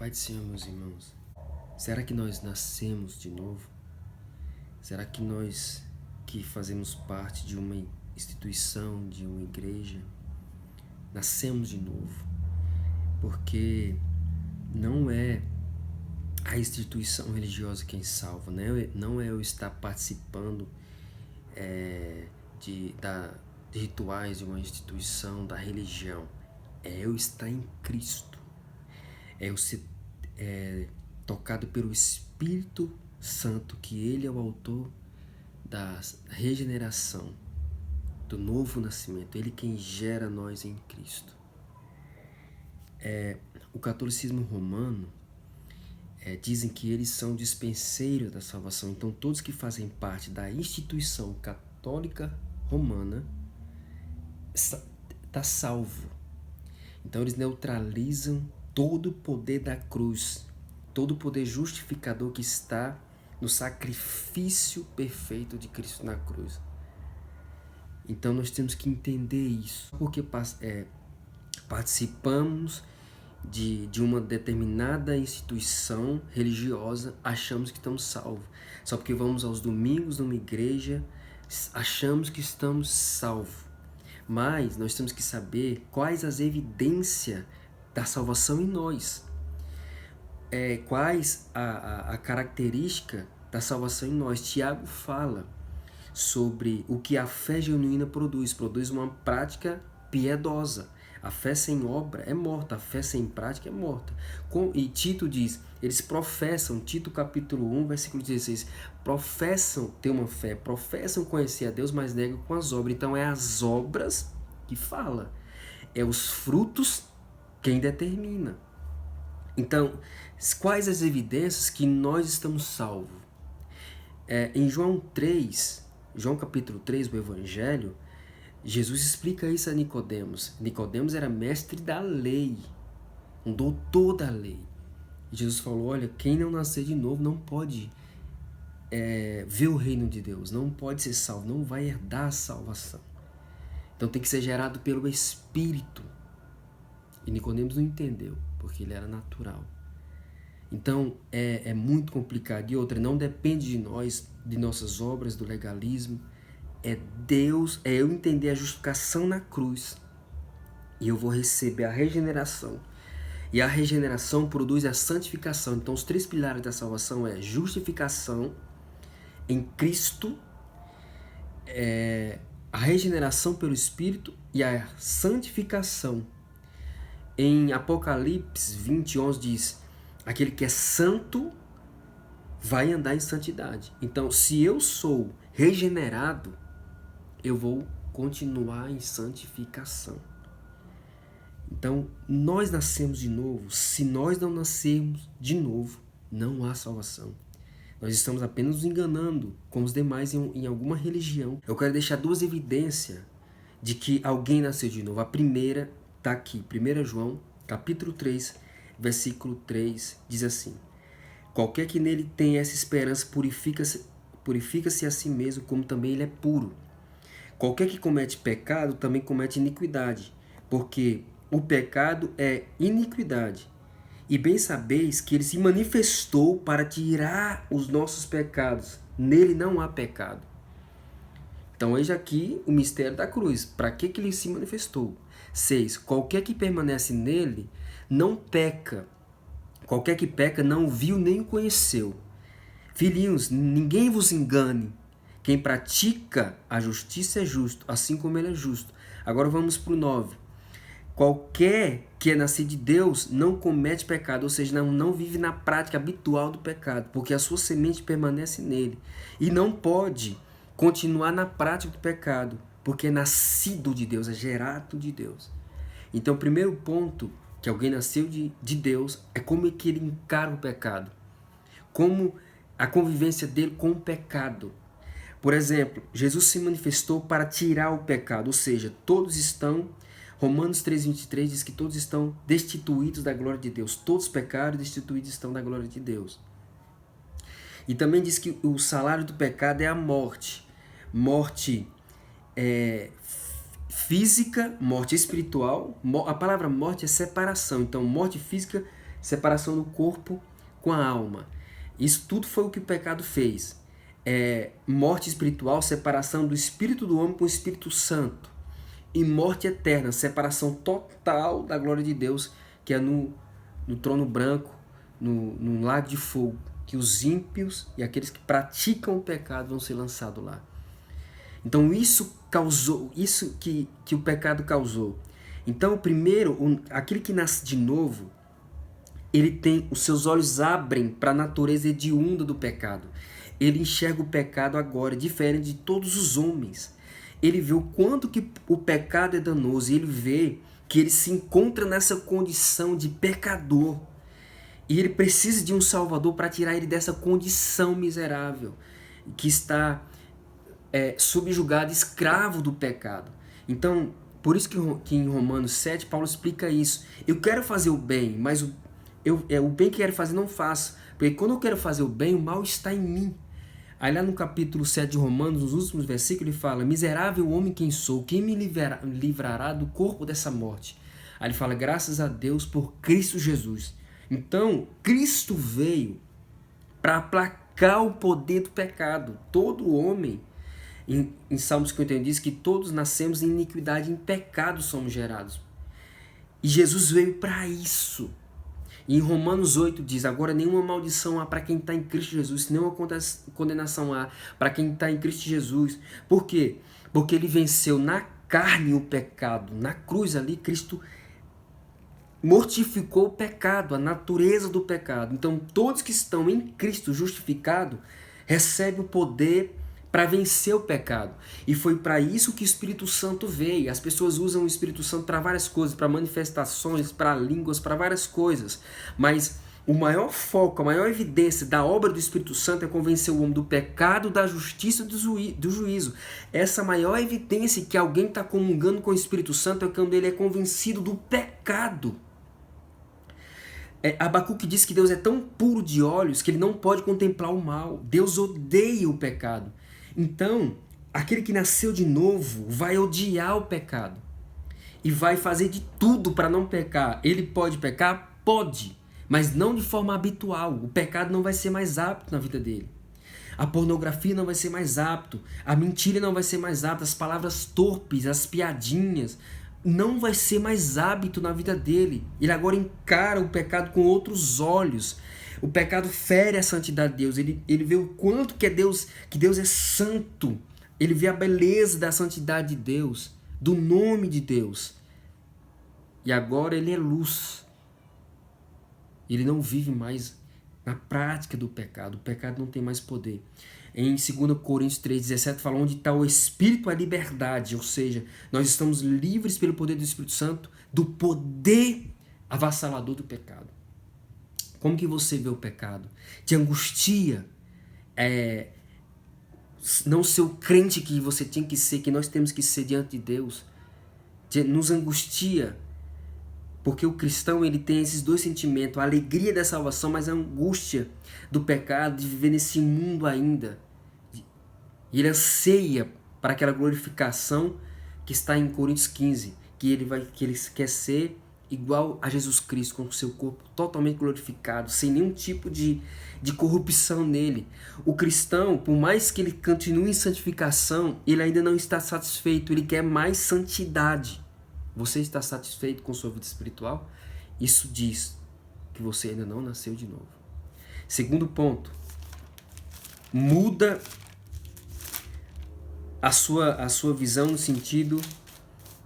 Pai do Senhor, meus irmãos, será que nós nascemos de novo? Será que nós que fazemos parte de uma instituição, de uma igreja, nascemos de novo? Porque não é a instituição religiosa quem salva, não é eu estar participando de rituais de uma instituição, da religião. É eu estar em Cristo. É eu ser tocado pelo Espírito Santo, que Ele é o autor da regeneração, do novo nascimento. Ele quem gera nós em Cristo. O catolicismo romano dizem que eles são dispenseiros da salvação. Então todos que fazem parte da instituição católica romana está salvo. Então eles neutralizam todo o poder da cruz, todo o poder justificador que está no sacrifício perfeito de Cristo na cruz. Então nós temos que entender isso, porque participamos de uma determinada instituição religiosa, achamos que estamos salvos. Só porque vamos aos domingos numa igreja, achamos que estamos salvos. Mas nós temos que saber quais as evidências da salvação em nós. Quais a característica da salvação em nós. Tiago fala sobre o que a fé genuína produz. Produz uma prática piedosa. A fé sem obra é morta, a fé sem prática é morta. E Tito diz, eles professam, Tito capítulo 1, versículo 16, professam ter uma fé, professam conhecer a Deus, mas negam com as obras. Então é as obras que fala, é os frutos quem determina. Então, quais as evidências que nós estamos salvos? Em João capítulo 3 do Evangelho, Jesus explica isso a Nicodemos. Nicodemos era mestre da lei, um doutor da lei. E Jesus falou, olha, quem não nascer de novo não pode ver o reino de Deus, não pode ser salvo, não vai herdar a salvação. Então tem que ser gerado pelo Espírito. E Nicodemos não entendeu, porque ele era natural. Então é muito complicado. E outra, não depende de nós, de nossas obras, do legalismo. É Deus, é eu entender a justificação na cruz. E eu vou receber a regeneração. E a regeneração produz a santificação. Então os 3 pilares da salvação é justificação em Cristo, a regeneração pelo Espírito e a santificação. Em Apocalipse 20:11 diz, aquele que é santo vai andar em santidade. Então se eu sou regenerado, eu vou continuar em santificação. Então, nós nascemos de novo. Se nós não nascermos de novo, não há salvação. Nós estamos apenas nos enganando com os demais em alguma religião. Eu quero deixar 2 evidências de que alguém nasceu de novo. A primeira está aqui, 1 João, capítulo 3, versículo 3, diz assim, qualquer que nele tenha essa esperança purifica-se a si mesmo, como também ele é puro. Qualquer que comete pecado também comete iniquidade, porque o pecado é iniquidade. E bem sabeis que ele se manifestou para tirar os nossos pecados. Nele não há pecado. Então eis aqui o mistério da cruz. Para que ele se manifestou? 6. Qualquer que permanece nele não peca. Qualquer que peca não o viu nem o conheceu. Filhinhos, ninguém vos engane. Quem pratica a justiça é justo, assim como ele é justo. Agora vamos para o 9. Qualquer que é nascido de Deus não comete pecado, ou seja, não vive na prática habitual do pecado, porque a sua semente permanece nele. E não pode continuar na prática do pecado, porque é nascido de Deus, é gerado de Deus. Então o primeiro ponto que alguém nasceu de Deus é como é que ele encara o pecado. Como a convivência dele com o pecado. Por exemplo, Jesus se manifestou para tirar o pecado, ou seja, todos estão, Romanos 3,23 diz que todos estão destituídos da glória de Deus. Todos pecaram e destituídos estão da glória de Deus. E também diz que o salário do pecado é a morte. Morte física, morte espiritual. A palavra morte é separação. Então, morte física separação do corpo com a alma. Isso tudo foi o que o pecado fez. Morte espiritual, separação do espírito do homem com o Espírito Santo. E morte eterna, separação total da glória de Deus, que é no trono branco, no lago de fogo, que os ímpios e aqueles que praticam o pecado vão ser lançados lá. Então isso que o pecado causou. Então primeiro, aquele que nasce de novo, os seus olhos abrem para a natureza hedionda do pecado. Ele enxerga o pecado agora, diferente de todos os homens. Ele vê o quanto que o pecado é danoso, e ele vê que ele se encontra nessa condição de pecador. E ele precisa de um Salvador para tirar ele dessa condição miserável, que está subjugado, escravo do pecado. Então, por isso que em Romanos 7, Paulo explica isso. Eu quero fazer o bem, mas o bem que quero fazer não faço. Porque quando eu quero fazer o bem, o mal está em mim. Aí lá no capítulo 7 de Romanos, nos últimos versículos, ele fala: miserável homem quem sou, quem me livrará do corpo dessa morte? Aí ele fala: graças a Deus por Cristo Jesus. Então, Cristo veio para aplacar o poder do pecado. Todo homem, em Salmos 51 diz que todos nascemos em iniquidade, em pecado somos gerados. E Jesus veio para isso. E em Romanos 8 diz: agora nenhuma maldição há para quem está em Cristo Jesus, nenhuma condenação há para quem está em Cristo Jesus. Por quê? Porque ele venceu na carne o pecado. Na cruz ali, Cristo mortificou o pecado, a natureza do pecado. Então todos que estão em Cristo justificados recebem o poder para vencer o pecado. E foi para isso que o Espírito Santo veio. As pessoas usam o Espírito Santo para várias coisas, para manifestações, para línguas, para várias coisas. Mas o maior foco, a maior evidência da obra do Espírito Santo é convencer o homem do pecado, da justiça e do juízo. Essa maior evidência que alguém está comungando com o Espírito Santo é quando ele é convencido do pecado. Abacuque diz que Deus é tão puro de olhos que ele não pode contemplar o mal. Deus odeia o pecado. Então, aquele que nasceu de novo vai odiar o pecado e vai fazer de tudo para não pecar. Ele pode pecar? Pode, mas não de forma habitual. O pecado não vai ser mais apto na vida dele. A pornografia não vai ser mais apto. A mentira não vai ser mais apta. As palavras torpes, as piadinhas, não vai ser mais hábito na vida dele. Ele agora encara o pecado com outros olhos. O pecado fere a santidade de Deus. Ele vê o quanto que Deus é santo. Ele vê a beleza da santidade de Deus, do nome de Deus. E agora ele é luz. Ele não vive mais na prática do pecado. O pecado não tem mais poder. Em 2 Coríntios 3,17 fala: onde está o Espírito, a liberdade. Ou seja, nós estamos livres pelo poder do Espírito Santo do poder avassalador do pecado. Como que você vê o pecado? Te angustia? Não ser o crente que você tinha que ser, que nós temos que ser diante de Deus? Nos angustia? Porque o cristão ele tem esses dois sentimentos, a alegria da salvação, mas a angústia do pecado, de viver nesse mundo ainda. E ele anseia para aquela glorificação que está em Coríntios 15, que ele quer ser igual a Jesus Cristo, com o seu corpo totalmente glorificado, sem nenhum tipo de corrupção nele. O cristão, por mais que ele continue em santificação, ele ainda não está satisfeito, ele quer mais santidade. Você está satisfeito com sua vida espiritual? Isso diz que você ainda não nasceu de novo. Segundo ponto, muda a sua visão no sentido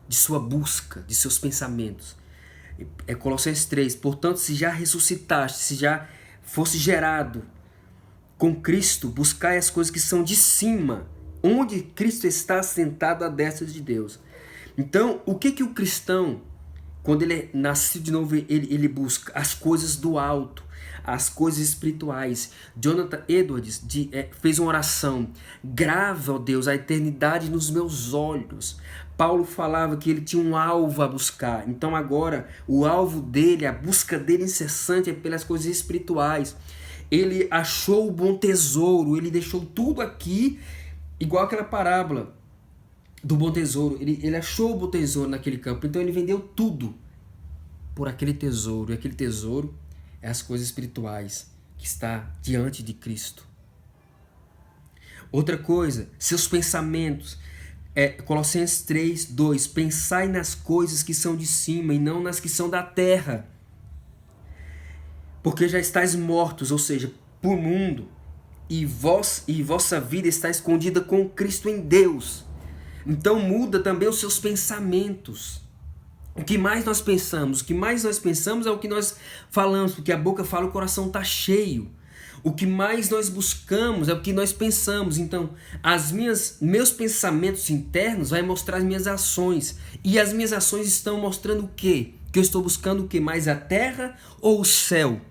de sua busca, de seus pensamentos. Colossenses 3, portanto, se já ressuscitaste, se já fosse gerado com Cristo, buscai as coisas que são de cima, onde Cristo está sentado à destra de Deus. Então, o que o cristão, quando ele é nascido de novo, ele busca? As coisas do alto, as coisas espirituais. Jonathan Edwards fez uma oração: grava, ó Deus, a eternidade nos meus olhos. Paulo falava que ele tinha um alvo a buscar. Então agora, o alvo dele, a busca dele incessante é pelas coisas espirituais. Ele achou o bom tesouro, ele deixou tudo aqui, igual aquela parábola do bom tesouro. Ele achou o bom tesouro naquele campo, então ele vendeu tudo por aquele tesouro. E aquele tesouro é as coisas espirituais que está diante de Cristo. Outra coisa, seus pensamentos. Colossenses 3:2, pensai nas coisas que são de cima e não nas que são da terra. Porque já estáis mortos, ou seja, por mundo, e vossa vida está escondida com Cristo em Deus. Então muda também os seus pensamentos. O que mais nós pensamos? O que mais nós pensamos é o que nós falamos, porque a boca fala, o coração está cheio. O que mais nós buscamos é o que nós pensamos. Então, meus pensamentos internos vai mostrar as minhas ações. E as minhas ações estão mostrando o quê? Que eu estou buscando o quê? Mais a terra ou o céu?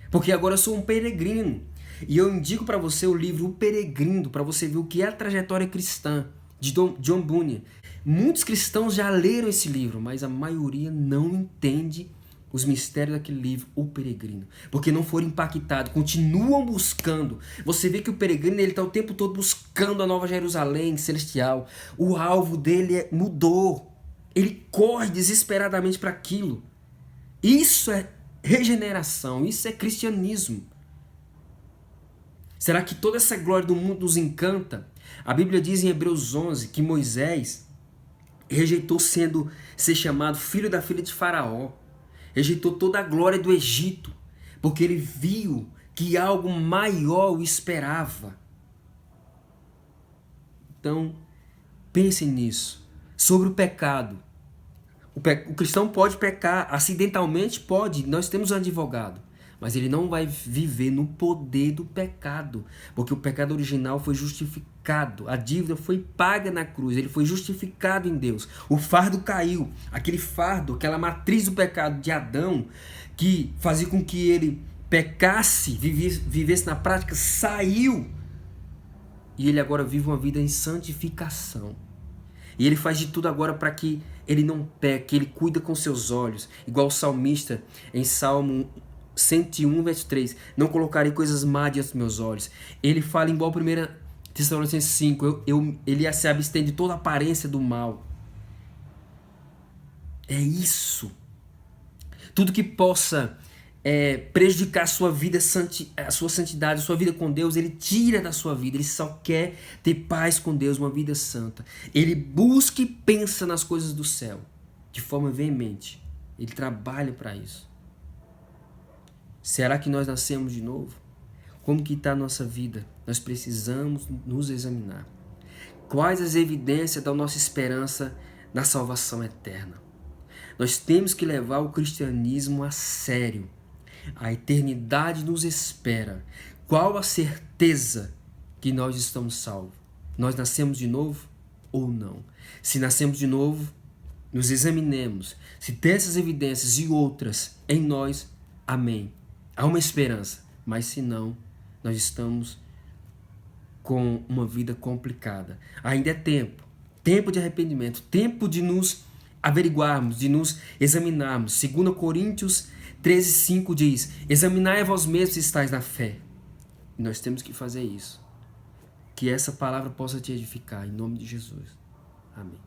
Porque agora eu sou um peregrino. E eu indico para você o livro O Peregrino, para você ver o que é a trajetória cristã, de John Bunyan. Muitos cristãos já leram esse livro, mas a maioria não entende os mistérios daquele livro, O Peregrino, porque não foram impactados, continuam buscando. Você vê que o peregrino está o tempo todo buscando a Nova Jerusalém celestial. O alvo dele mudou. Ele corre desesperadamente para aquilo. Isso é regeneração, isso é cristianismo. Será que toda essa glória do mundo nos encanta? A Bíblia diz em Hebreus 11 que Moisés rejeitou ser chamado filho da filha de Faraó. Rejeitou toda a glória do Egito, porque ele viu que algo maior o esperava. Então, pensem nisso. Sobre o pecado. O cristão pode pecar acidentalmente? Pode. Nós temos um advogado. Mas ele não vai viver no poder do pecado, porque o pecado original foi justificado, a dívida foi paga na cruz, ele foi justificado em Deus. O fardo caiu, aquele fardo, aquela matriz do pecado de Adão, que fazia com que ele pecasse, vivesse na prática, saiu. E ele agora vive uma vida em santificação. E ele faz de tudo agora para que ele não peque, ele cuida com seus olhos, igual o salmista em Salmo 101, verso 3, não colocarei coisas má diante dos meus olhos. Ele fala igual 1 Tessalonicenses 5, ele se abstém de toda aparência do mal. É isso. Tudo que possa prejudicar a sua vida, a sua santidade, a sua vida com Deus, ele tira da sua vida. Ele só quer ter paz com Deus, uma vida santa. Ele busca e pensa nas coisas do céu, de forma veemente. Ele trabalha para isso. Será que nós nascemos de novo? Como que está a nossa vida? Nós precisamos nos examinar. Quais as evidências da nossa esperança na salvação eterna? Nós temos que levar o cristianismo a sério. A eternidade nos espera. Qual a certeza que nós estamos salvos? Nós nascemos de novo ou não? Se nascemos de novo, nos examinemos. Se tem essas evidências e outras em nós, amém. Há uma esperança, mas se não, nós estamos com uma vida complicada. Ainda é tempo de arrependimento, tempo de nos averiguarmos, de nos examinarmos. 2 Coríntios 13:5 diz, examinai a vós mesmos se estáis na fé. E nós temos que fazer isso. Que essa palavra possa te edificar, em nome de Jesus. Amém.